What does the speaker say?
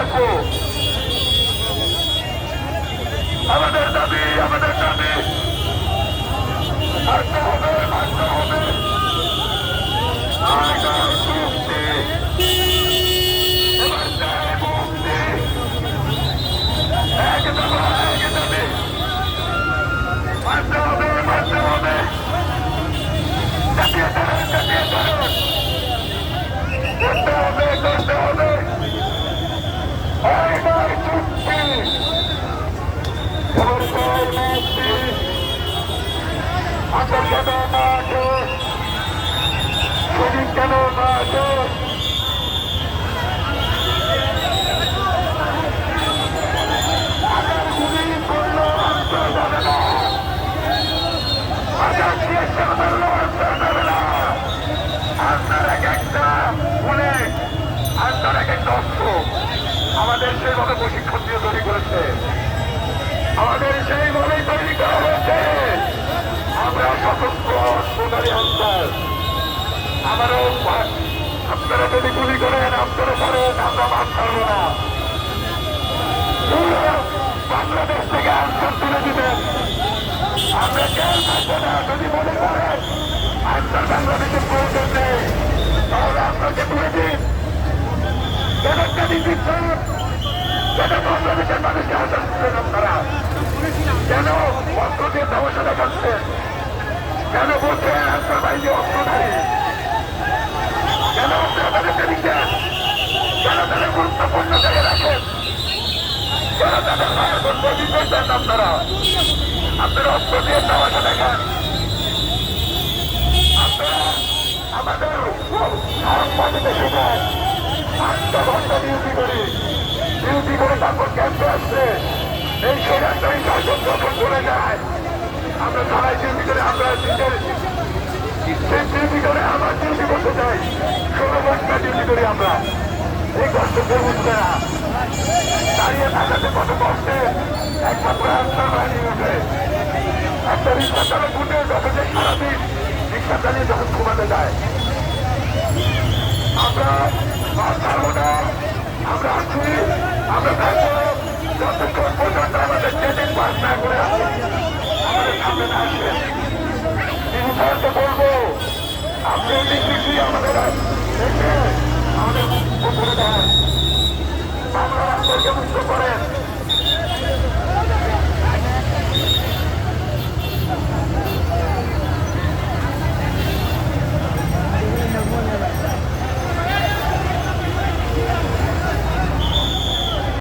থাকবো। আমাদের দাবি মানতে হবে। আমাদের সেইভাবে প্রশিক্ষণ দিয়ে তৈরি করেছে, আমাদের সেইভাবেই তৈরি করা হয়েছে। আমরা সতর্ক সোনালী আনসার, আমারও আপনারা যদি গুলি করেন আপনারা করেন, আমরা মাছ ছাড়বো না। বাংলাদেশ থেকে আনসার তুলে দিবেন, আমরা কেউ থাকবো না। যদি মনে করেন আনসার বাংলাদেশের প্রয়োজন নেই তাহলে আপনাকে তুলে দিন। বাংলাদেশের মানুষকে আশ্বাস দিচ্ছেন আপনারা, কেন অস্ত্র দিয়ে তামাশা দেখাচ্ছেন? কেন বলছেন আনসার বাহিনী অস্ত্রধারী? কেন আপনারা তাদেরকে দিচ্ছেন? কেন তাদের গুরুত্বপূর্ণ জায়গায় রাখেন? কেন তাদের মায়ের বন্ধ দিচ্ছেন আপনারা? আপনারা অস্ত্র দিয়ে তামাশা দেখান। আপনারা আমাদের মাটিতে শেখান। 8টা ঘন্টা ডিউটি করে তারপর ক্যাম্পে আসছে। এই সেখানটাই শাসন যখন চলে যায় আমরা সবাই ডিউটি করে, আমরা ডিউটি করে আবার ডিউটি করতে চাই। 16 ঘন্টা ডিউটি করি আমরা। এই কষ্ট কেউ বুঝবে না। দাঁড়িয়ে থাকাতে কত কষ্টে একমাত্র আনসার বাহিনী উঠে। একটা রিক্সা চালক উঠে যখন যে সারাদিন রিক্সা চালিয়ে যখন ঘুমাতে যায়। আমরা ছাড়বো না, আমরা আছি, আমরা থাকবো যতক্ষণ পর্যন্ত আমাদের ট্রেনিং পাস না করে আমাদের সামনে না আসবে। তিনি সাহায্য করবো, আপনি দেখছি আমাদের আমাদের উপরে দেন, বাংলা রাষ্ট্রকে মুক্ত করে